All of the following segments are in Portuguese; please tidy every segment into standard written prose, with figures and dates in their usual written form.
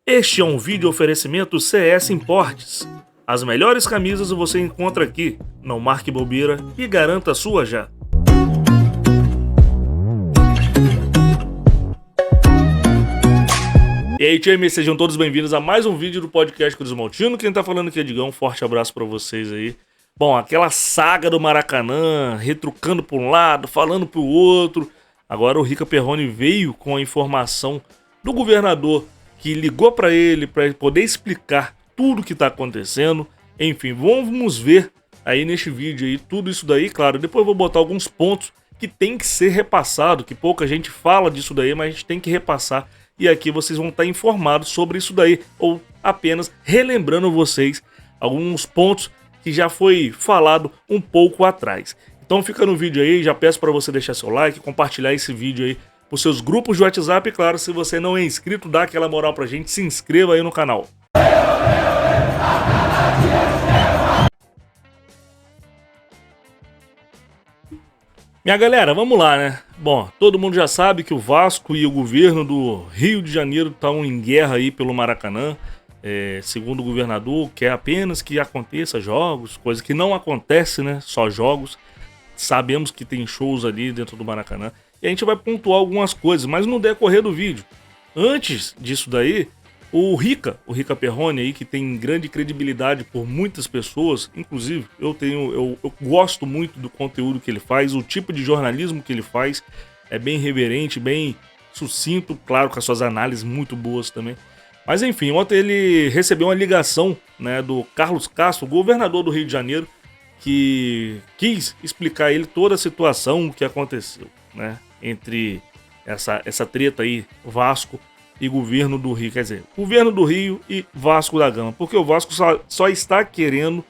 Este é um vídeo oferecimento CS Importes. As melhores camisas você encontra aqui. Não marque bobeira e garanta a sua já. E aí, time, sejam todos bem-vindos a mais um vídeo do podcast Cruz Maltino. Quem tá falando aqui é Digão, um forte abraço pra vocês aí. Bom, aquela saga do Maracanã, retrucando pra um lado, falando pro outro. Agora o Rica Perrone veio com a informação do governador que ligou pra ele poder explicar tudo que tá acontecendo. Enfim, vamos ver aí neste vídeo aí tudo isso daí, claro. Depois eu vou botar alguns pontos que tem que ser repassado, que pouca gente fala disso daí, mas a gente tem que repassar. E aqui vocês vão estar informados sobre isso daí, ou apenas relembrando vocês alguns pontos que já foi falado um pouco atrás. Então fica no vídeo aí, já peço para você deixar seu like, compartilhar esse vídeo aí para os seus grupos de WhatsApp e claro, se você não é inscrito, dá aquela moral pra gente, se inscreva aí no canal. Minha galera, vamos lá, né? Bom, todo mundo já sabe que o Vasco e o governo do Rio de Janeiro estão em guerra aí pelo Maracanã. Segundo o governador, quer apenas que aconteça jogos, coisa que não acontece, né? Só jogos. Sabemos que tem shows ali dentro do Maracanã. E a gente vai pontuar algumas coisas, mas no decorrer do vídeo. Antes disso daí, o Rica Perrone aí, que tem grande credibilidade por muitas pessoas, inclusive eu gosto muito do conteúdo que ele faz, o tipo de jornalismo que ele faz é bem reverente, bem sucinto, claro, com as suas análises muito boas também. Mas enfim, ontem ele recebeu uma ligação, né, do Carlos Castro, governador do Rio de Janeiro, que quis explicar a ele toda a situação que aconteceu, né, entre essa treta aí, Vasco e governo do Rio, quer dizer, governo do Rio e Vasco da Gama, porque o Vasco só está querendo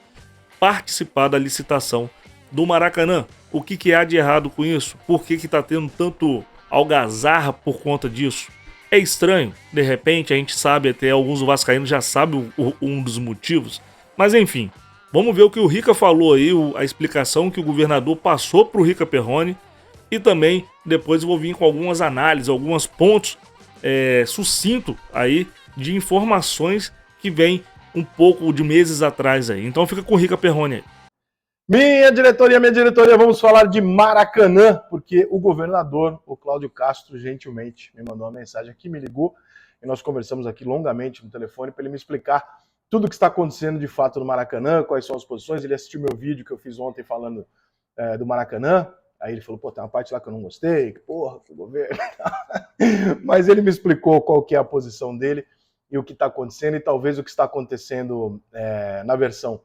participar da licitação do Maracanã. O que há de errado com isso? Por que está tendo tanto algazarra por conta disso? É estranho, de repente a gente sabe, até alguns vascaínos já sabem um dos motivos, mas enfim, vamos ver o que o Rica falou aí, a explicação que o governador passou para o Rica Perrone e também depois eu vou vir com algumas análises, alguns pontos sucinto aí de informações que vem um pouco de meses atrás aí. Então fica com o Rica Perrone aí. Minha diretoria, vamos falar de Maracanã, porque o governador, o Cláudio Castro, gentilmente me mandou uma mensagem aqui, me ligou, e nós conversamos aqui longamente no telefone para ele me explicar tudo o que está acontecendo de fato no Maracanã, quais são as posições. Ele assistiu meu vídeo que eu fiz ontem falando do Maracanã, aí ele falou, pô, tem uma parte lá que eu não gostei, que porra, que governo. Mas ele me explicou qual que é a posição dele e o que está acontecendo, e talvez o que está acontecendo na versão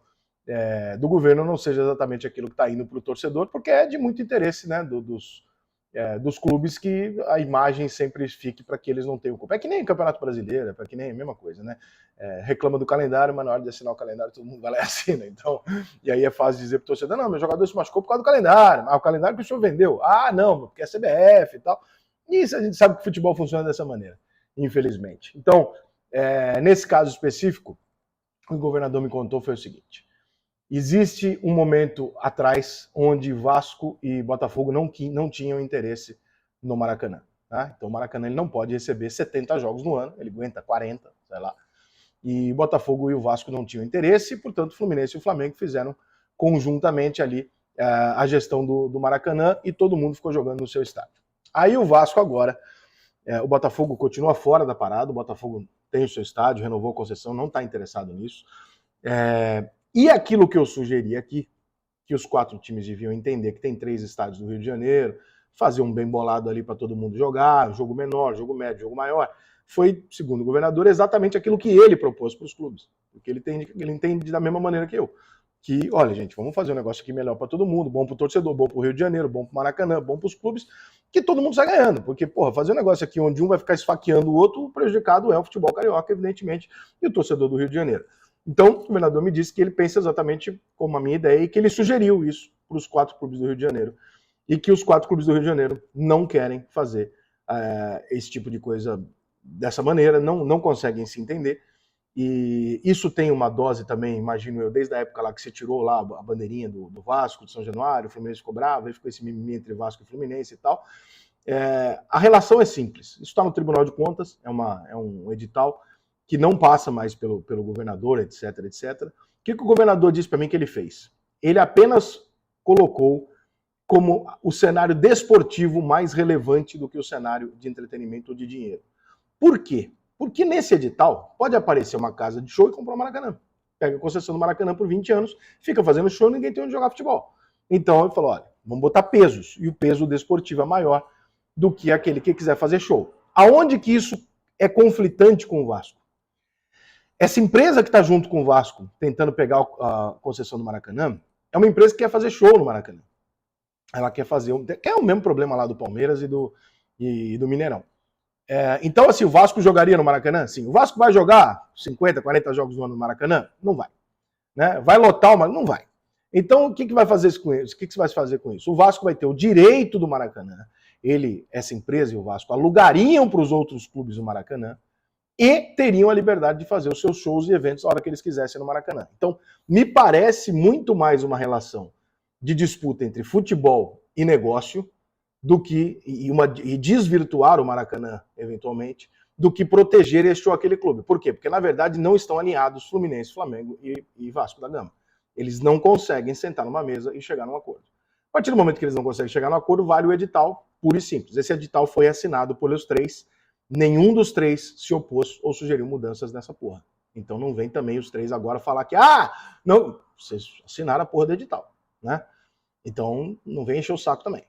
do governo não seja exatamente aquilo que está indo para o torcedor, porque é de muito interesse, né, dos clubes que a imagem sempre fique para que eles não tenham culpa. É que nem o Campeonato Brasileiro, é que nem a mesma coisa, né? Reclama do calendário, mas na hora de assinar o calendário todo mundo vai lá e assina. Então, e aí é fácil dizer para o torcedor, não, meu jogador se machucou por causa do calendário, mas o calendário que o senhor vendeu. Ah, não, porque é CBF e tal. E isso a gente sabe que o futebol funciona dessa maneira, infelizmente. Então, nesse caso específico, o governador me contou foi o seguinte: existe um momento atrás onde Vasco e Botafogo não tinham interesse no Maracanã. Tá? Então o Maracanã ele não pode receber 70 jogos no ano, ele aguenta 40, sei lá. E Botafogo e o Vasco não tinham interesse, e, portanto, o Fluminense e o Flamengo fizeram conjuntamente ali a gestão do Maracanã e todo mundo ficou jogando no seu estádio. Aí o Vasco agora, o Botafogo continua fora da parada, o Botafogo tem o seu estádio, renovou a concessão, não está interessado nisso. E aquilo que eu sugeri aqui, que os 4 times deviam entender que tem 3 estádios do Rio de Janeiro, fazer um bem bolado ali para todo mundo jogar, jogo menor, jogo médio, jogo maior, foi, segundo o governador, exatamente aquilo que ele propôs para os clubes. Porque ele entende da mesma maneira que eu. Que, olha, gente, vamos fazer um negócio aqui melhor para todo mundo, bom para o torcedor, bom para o Rio de Janeiro, bom para o Maracanã, bom para os clubes, que todo mundo sai ganhando. Porque, porra, fazer um negócio aqui onde um vai ficar esfaqueando o outro, o prejudicado é o futebol carioca, evidentemente, e o torcedor do Rio de Janeiro. Então, o governador me disse que ele pensa exatamente como a minha ideia e que ele sugeriu isso para os 4 clubes do Rio de Janeiro. E que os 4 clubes do Rio de Janeiro não querem fazer esse tipo de coisa dessa maneira, não conseguem se entender. E isso tem uma dose também, imagino eu, desde a época lá que se tirou lá a bandeirinha do Vasco, de São Januário, o Fluminense ficou bravo, aí ficou esse mimimi entre Vasco e Fluminense e tal. A relação é simples. Isso está no Tribunal de Contas, é um edital que não passa mais pelo governador, etc, etc. O que o governador disse para mim que ele fez? Ele apenas colocou como o cenário desportivo mais relevante do que o cenário de entretenimento ou de dinheiro. Por quê? Porque nesse edital pode aparecer uma casa de show e comprar o Maracanã. Pega a concessão do Maracanã por 20 anos, fica fazendo show e ninguém tem onde jogar futebol. Então ele falou, olha, vamos botar pesos. E o peso desportivo é maior do que aquele que quiser fazer show. Aonde que isso é conflitante com o Vasco? Essa empresa que está junto com o Vasco, tentando pegar a concessão do Maracanã, é uma empresa que quer fazer show no Maracanã. Ela quer fazer, é o mesmo problema lá do Palmeiras e do Mineirão. Então, assim, o Vasco jogaria no Maracanã? Sim. O Vasco vai jogar 50, 40 jogos no ano no Maracanã? Não vai. Né? Vai lotar o Maracanã? Não vai. Então, o que vai fazer com isso? O que você vai fazer com isso? O Vasco vai ter o direito do Maracanã. Essa empresa e o Vasco alugariam para os outros clubes do Maracanã e teriam a liberdade de fazer os seus shows e eventos a hora que eles quisessem no Maracanã. Então, me parece muito mais uma relação de disputa entre futebol e negócio do que e desvirtuar o Maracanã, eventualmente, do que proteger este ou aquele clube. Por quê? Porque, na verdade, não estão alinhados Fluminense, Flamengo e Vasco da Gama. Eles não conseguem sentar numa mesa e chegar num acordo. A partir do momento que eles não conseguem chegar num acordo, vale o edital, puro e simples. Esse edital foi assinado pelos três, nenhum dos três se opôs ou sugeriu mudanças nessa porra. Então não vem também os três agora falar que, não, vocês assinaram a porra do edital, né? Então não vem encher o saco também.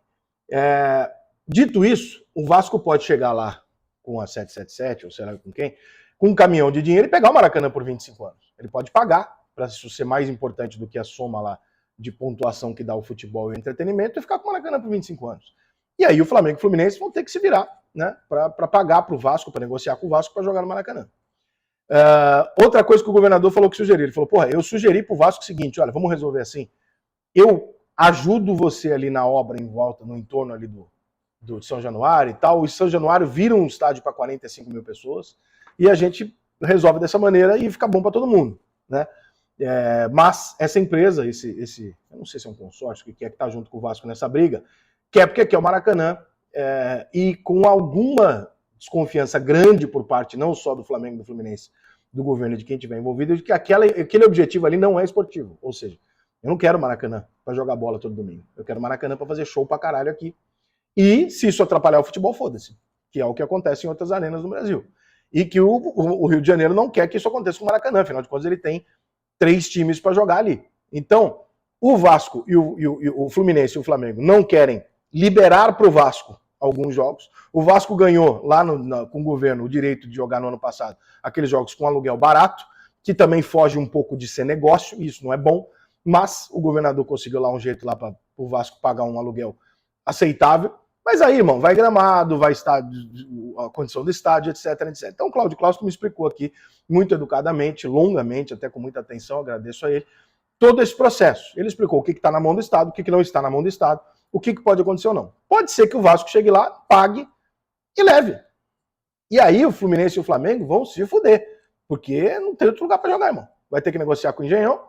Dito isso, o Vasco pode chegar lá com a 777, ou sei lá com quem, com um caminhão de dinheiro e pegar o Maracanã por 25 anos. Ele pode pagar, para isso ser mais importante do que a soma lá de pontuação que dá o futebol e o entretenimento, e ficar com o Maracanã por 25 anos. E aí o Flamengo e o Fluminense vão ter que se virar, né, para pagar para o Vasco, para negociar com o Vasco para jogar no Maracanã. Outra coisa que o governador falou que sugeriu, ele falou, eu sugeri para o Vasco o seguinte, olha, vamos resolver assim, eu ajudo você ali na obra em volta, no entorno ali do São Januário e tal, o São Januário vira um estádio para 45 mil pessoas, e a gente resolve dessa maneira e fica bom para todo mundo, né? Mas essa empresa, eu não sei se é um consórcio que quer que tá junto com o Vasco nessa briga, porque quer o Maracanã, e com alguma desconfiança grande por parte não só do Flamengo, do Fluminense, do governo, de quem estiver envolvido, de que aquele objetivo ali não é esportivo. Ou seja, eu não quero Maracanã para jogar bola todo domingo. Eu quero Maracanã para fazer show pra caralho aqui. E se isso atrapalhar o futebol, foda-se. Que é o que acontece em outras arenas no Brasil. E que o Rio de Janeiro não quer que isso aconteça com o Maracanã. Afinal de contas, ele tem 3 times para jogar ali. Então, o Vasco e o Fluminense e o Flamengo não querem liberar para o Vasco alguns jogos. O Vasco ganhou lá com o governo o direito de jogar no ano passado aqueles jogos com aluguel barato, que também foge um pouco de ser negócio, isso não é bom, mas o governador conseguiu lá um jeito lá para o Vasco pagar um aluguel aceitável. Mas aí, irmão, vai gramado, vai a condição do estádio, etc, etc. Então, o Cláudio Claustro me explicou aqui, muito educadamente, longamente, até com muita atenção, agradeço a ele, todo esse processo. Ele explicou o que está na mão do Estado, o que não está na mão do Estado, o que pode acontecer ou não. Pode ser que o Vasco chegue lá, pague e leve. E aí o Fluminense e o Flamengo vão se fuder, porque não tem outro lugar para jogar, irmão. Vai ter que negociar com o Engenhão,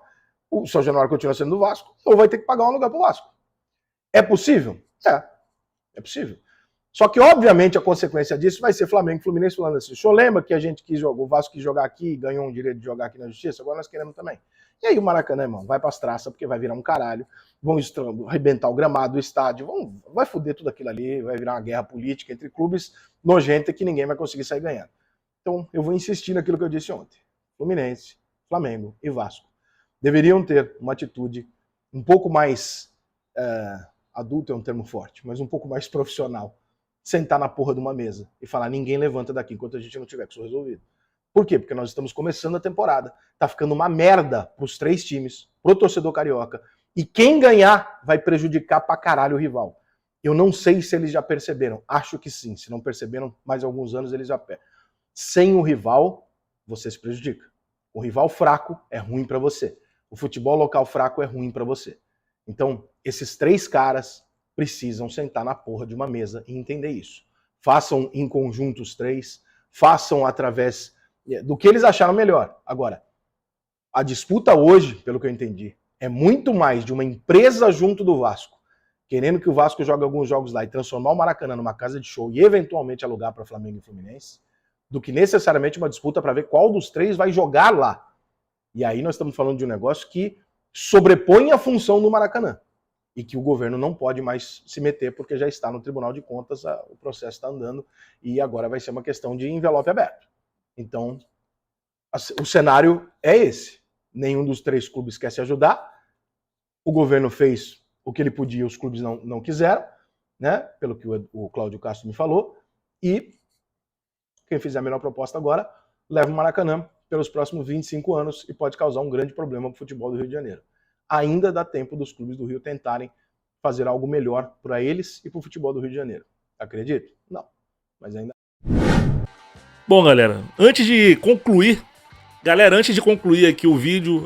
o São Januário continua sendo do Vasco, ou vai ter que pagar um lugar para o Vasco. É possível? É possível. Só que, obviamente, a consequência disso vai ser Flamengo e Fluminense falando assim, o senhor lembra que a gente quis jogar, o Vasco quis jogar aqui, ganhou um direito de jogar aqui na Justiça, agora nós queremos também. E aí o Maracanã, irmão, vai pras traças, porque vai virar um caralho, vão arrebentar o gramado, o estádio, vai foder tudo aquilo ali, vai virar uma guerra política entre clubes nojenta que ninguém vai conseguir sair ganhando. Então, eu vou insistir naquilo que eu disse ontem. Fluminense, Flamengo e Vasco deveriam ter uma atitude um pouco mais, adulto é um termo forte, mas um pouco mais profissional. Sentar na porra de uma mesa e falar, ninguém levanta daqui enquanto a gente não tiver com isso resolvido. Por quê? Porque nós estamos começando a temporada. Tá ficando uma merda pros 3 times, pro torcedor carioca. E quem ganhar vai prejudicar pra caralho o rival. Eu não sei se eles já perceberam. Acho que sim. Se não perceberam, mais alguns anos eles já perdem. Sem o rival, você se prejudica. O rival fraco é ruim pra você. O futebol local fraco é ruim pra você. Então, esses 3 caras precisam sentar na porra de uma mesa e entender isso. Façam em conjunto os 3, façam através do que eles acharam melhor. Agora, a disputa hoje, pelo que eu entendi, é muito mais de uma empresa junto do Vasco, querendo que o Vasco jogue alguns jogos lá e transformar o Maracanã numa casa de show e eventualmente alugar para Flamengo e Fluminense, do que necessariamente uma disputa para ver qual dos 3 vai jogar lá. E aí nós estamos falando de um negócio que sobrepõe a função do Maracanã e que o governo não pode mais se meter porque já está no Tribunal de Contas, o processo está andando e agora vai ser uma questão de envelope aberto. Então, o cenário é esse. Nenhum dos 3 clubes quer se ajudar. O governo fez o que ele podia, os clubes não quiseram, né? Pelo que o Cláudio Castro me falou. E quem fizer a melhor proposta agora leva o Maracanã pelos próximos 25 anos e pode causar um grande problema para o futebol do Rio de Janeiro. Ainda dá tempo dos clubes do Rio tentarem fazer algo melhor para eles e para o futebol do Rio de Janeiro. Acredito? Não. Mas ainda... Bom, galera, antes de concluir aqui o vídeo,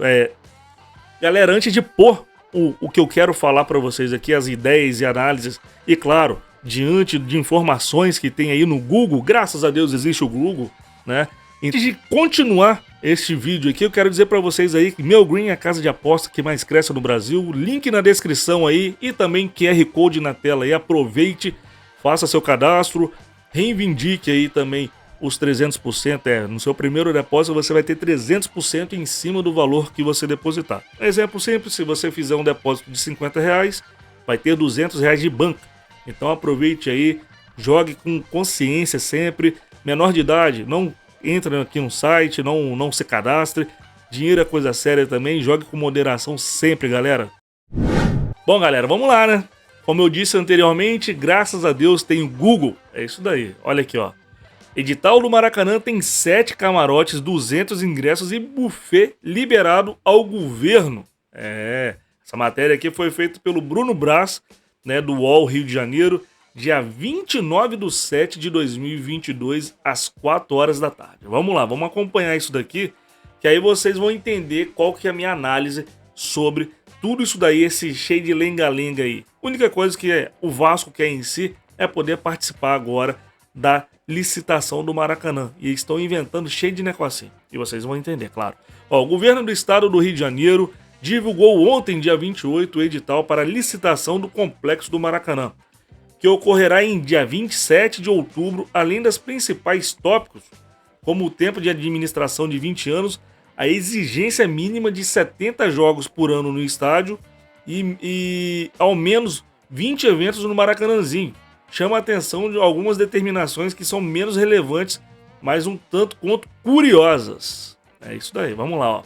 antes de pôr o que eu quero falar para vocês aqui, as ideias e análises, e claro, diante de informações que tem aí no Google, graças a Deus existe o Google, né? Antes de continuar este vídeo aqui, eu quero dizer para vocês aí que Meu Green é a casa de aposta que mais cresce no Brasil, link na descrição aí e também QR Code na tela aí, aproveite, faça seu cadastro, reivindique aí também os 300%, no seu primeiro depósito você vai ter 300% em cima do valor que você depositar. Exemplo simples, se você fizer um depósito de R$50, vai ter R$200 de banca. Então aproveite aí, jogue com consciência sempre, menor de idade, não entra aqui no site, não se cadastre, dinheiro é coisa séria também, jogue com moderação sempre, galera. Bom, galera, vamos lá, né? Como eu disse anteriormente, graças a Deus tem o Google, é isso daí, olha aqui, ó. Edital do Maracanã tem 7 camarotes, 200 ingressos e buffet liberado ao governo. Essa matéria aqui foi feita pelo Bruno Braz, né, do UOL Rio de Janeiro, dia 29/7/2022, às 4 horas da tarde. Vamos lá, vamos acompanhar isso daqui, que aí vocês vão entender qual que é a minha análise sobre tudo isso daí, esse cheio de lenga-lenga aí. A única coisa que o Vasco quer em si é poder participar agora da licitação do Maracanã. E estão inventando cheio de negocinho. E vocês vão entender, claro. O governo do estado do Rio de Janeiro divulgou ontem, dia 28, o edital para licitação do complexo do Maracanã, que ocorrerá em dia 27 de outubro, além das principais tópicos, como o tempo de administração de 20 anos, a exigência mínima de 70 jogos por ano no estádio e ao menos 20 eventos no Maracanãzinho. Chama a atenção de algumas determinações que são menos relevantes, mas um tanto quanto curiosas. É isso daí, vamos lá, ó.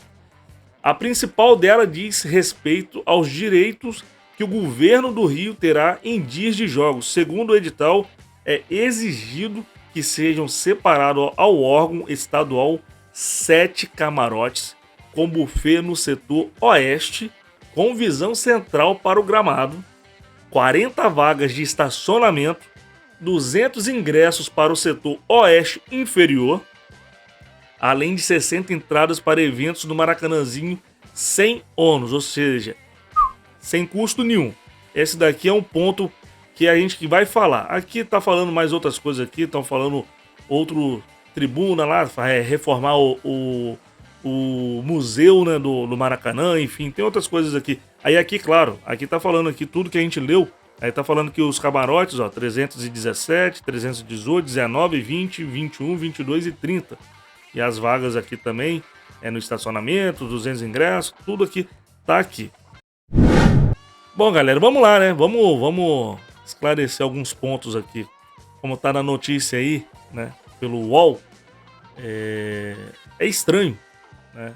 A principal dela diz respeito aos direitos que o governo do Rio terá em dias de jogos. Segundo o edital, é exigido que sejam separados ao órgão estadual 7 camarotes com buffet no setor oeste, com visão central para o gramado, 40 vagas de estacionamento, 200 ingressos para o setor oeste inferior, além de 60 entradas para eventos no Maracanãzinho sem ônus, ou seja, sem custo nenhum. Esse daqui é um ponto que a gente vai falar. Aqui tá falando mais outras coisas aqui, estão falando outro tribuna lá, reformar o museu, né, do Maracanã, enfim, tem outras coisas aqui. Aí aqui, claro, aqui tá falando aqui tudo que a gente leu, aí tá falando que os camarotes, ó, 317, 318, 19, 20, 21, 22 e 30. E as vagas aqui também, no estacionamento, 200 ingressos, tudo aqui tá aqui. Bom, galera, vamos lá, né? Vamos esclarecer alguns pontos aqui. Como tá na notícia aí, né, pelo UOL, é estranho, né,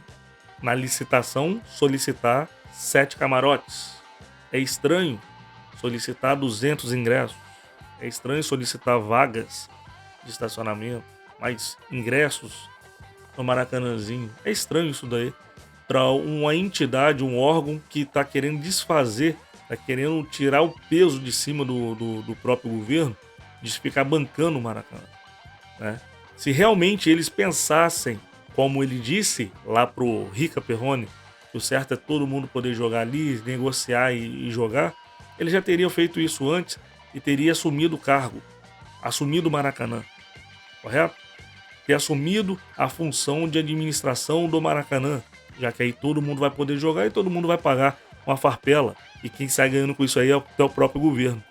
na licitação solicitar 7 camarotes. É estranho solicitar 200 ingressos. É estranho solicitar vagas de estacionamento, mais ingressos no Maracanãzinho. É estranho isso daí para uma entidade, um órgão que está querendo desfazer, está querendo tirar o peso de cima do próprio governo, de ficar bancando o Maracanã, né? Se realmente eles pensassem, como ele disse lá pro Rica Perrone, que o certo é todo mundo poder jogar ali, negociar e jogar, eles já teriam feito isso antes e teria assumido o cargo, assumido o Maracanã, correto? Ter assumido a função de administração do Maracanã, já que aí todo mundo vai poder jogar e todo mundo vai pagar uma farpela, e quem sai ganhando com isso aí é o próprio governo.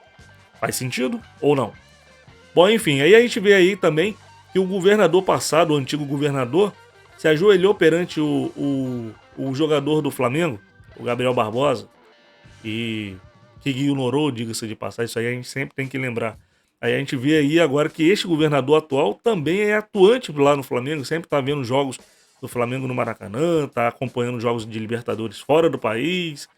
Faz sentido ou não? Bom, enfim, aí a gente vê aí também que o governador passado, o antigo governador, se ajoelhou perante o jogador do Flamengo, o Gabriel Barbosa, e que ignorou, diga-se de passar, isso aí a gente sempre tem que lembrar. Aí a gente vê aí agora que este governador atual também é atuante lá no Flamengo, sempre tá vendo jogos do Flamengo no Maracanã, tá acompanhando jogos de Libertadores fora do país,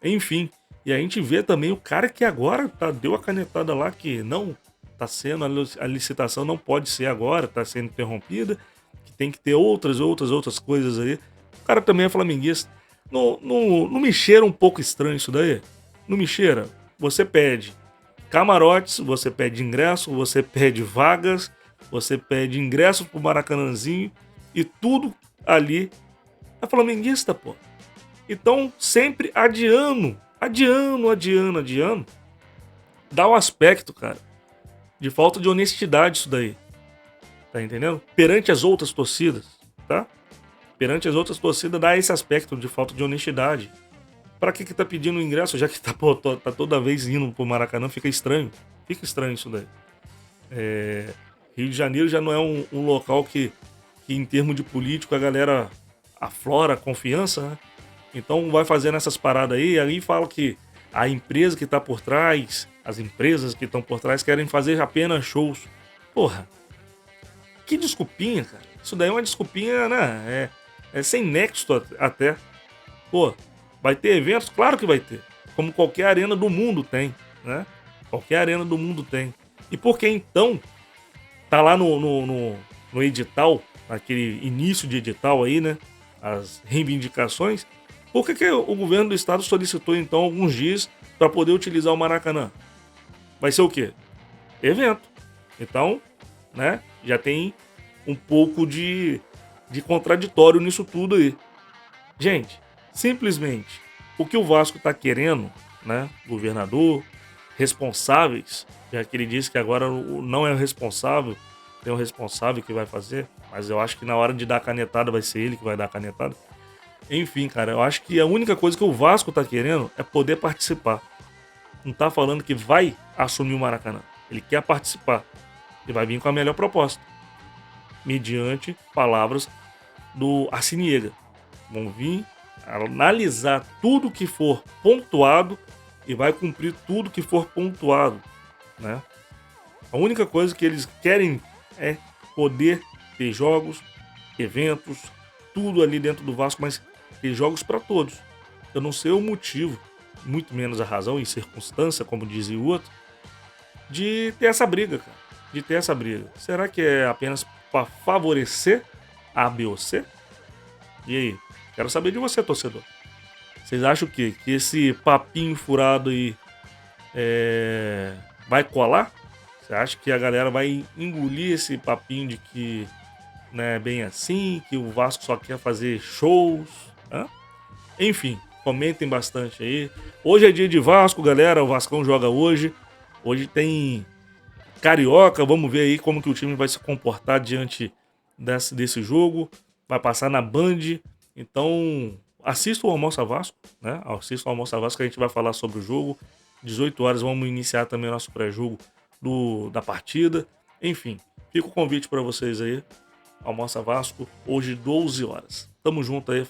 enfim. E a gente vê também o cara que agora deu a canetada lá que não tá sendo, a licitação não pode ser agora, tá sendo interrompida, que tem que ter outras coisas aí. O cara também é flamenguista. Não me cheira um pouco estranho isso daí? Não me cheira? Você pede camarotes, você pede ingresso, você pede vagas, você pede ingresso pro Maracanãzinho e tudo ali é flamenguista, pô. Então, sempre adiando, dá um aspecto, cara, de falta de honestidade isso daí. Tá entendendo? Perante as outras torcidas, tá? Perante as outras torcidas dá esse aspecto de falta de honestidade. Pra que tá pedindo ingresso, já que tá toda vez indo pro Maracanã, fica estranho. Fica estranho isso daí. Rio de Janeiro já não é um local que em termos de político a galera aflora confiança, né? Então vai fazendo essas paradas aí fala que a empresa que tá por trás, as empresas que estão por trás querem fazer apenas shows. Porra, que desculpinha, cara. Isso daí é uma desculpinha, né? É sem nexo até. Pô, vai ter eventos? Claro que vai ter. Como qualquer arena do mundo tem, né? Qualquer arena do mundo tem. E por que então tá lá no edital, naquele início de edital aí, né? As reivindicações. Por que o governo do estado solicitou então alguns dias para poder utilizar o Maracanã? Vai ser o quê? Evento. Então, né? Já tem um pouco de contraditório nisso tudo aí. Gente, simplesmente o que o Vasco tá querendo, né? Governador, responsáveis, já que ele disse que agora não é o responsável, tem um responsável que vai fazer, mas eu acho que na hora de dar a canetada vai ser ele que vai dar a canetada. Enfim, cara, eu acho que a única coisa que o Vasco tá querendo é poder participar. Não tá falando que vai assumir o Maracanã. Ele quer participar. E vai vir com a melhor proposta. Mediante palavras do Arciniega. Vão vir analisar tudo que for pontuado e vai cumprir tudo que for pontuado, né? A única coisa que eles querem é poder ter jogos, eventos, tudo ali dentro do Vasco, mas ter jogos para todos. Eu não sei o motivo, muito menos a razão e circunstância, como dizia o outro, de ter essa briga, cara. De ter essa briga. Será que é apenas para favorecer a B ou C? E aí? Quero saber de você, torcedor. Vocês acham o quê? Que esse papinho furado aí vai colar? Você acha que a galera vai engolir esse papinho de que não é bem assim, que o Vasco só quer fazer shows? Hã? Enfim, comentem bastante aí. Hoje é dia de Vasco, galera. O Vascão joga hoje. Hoje tem Carioca. Vamos ver aí como que o time vai se comportar diante desse jogo. Vai passar na Band. Então, assista o Almoça Vasco, né? Assista o Almoça Vasco que a gente vai falar sobre o jogo. 18 horas vamos iniciar também o nosso pré-jogo da partida. Enfim, fica o convite para vocês aí. Almoça Vasco, hoje 12 horas. Tamo junto aí.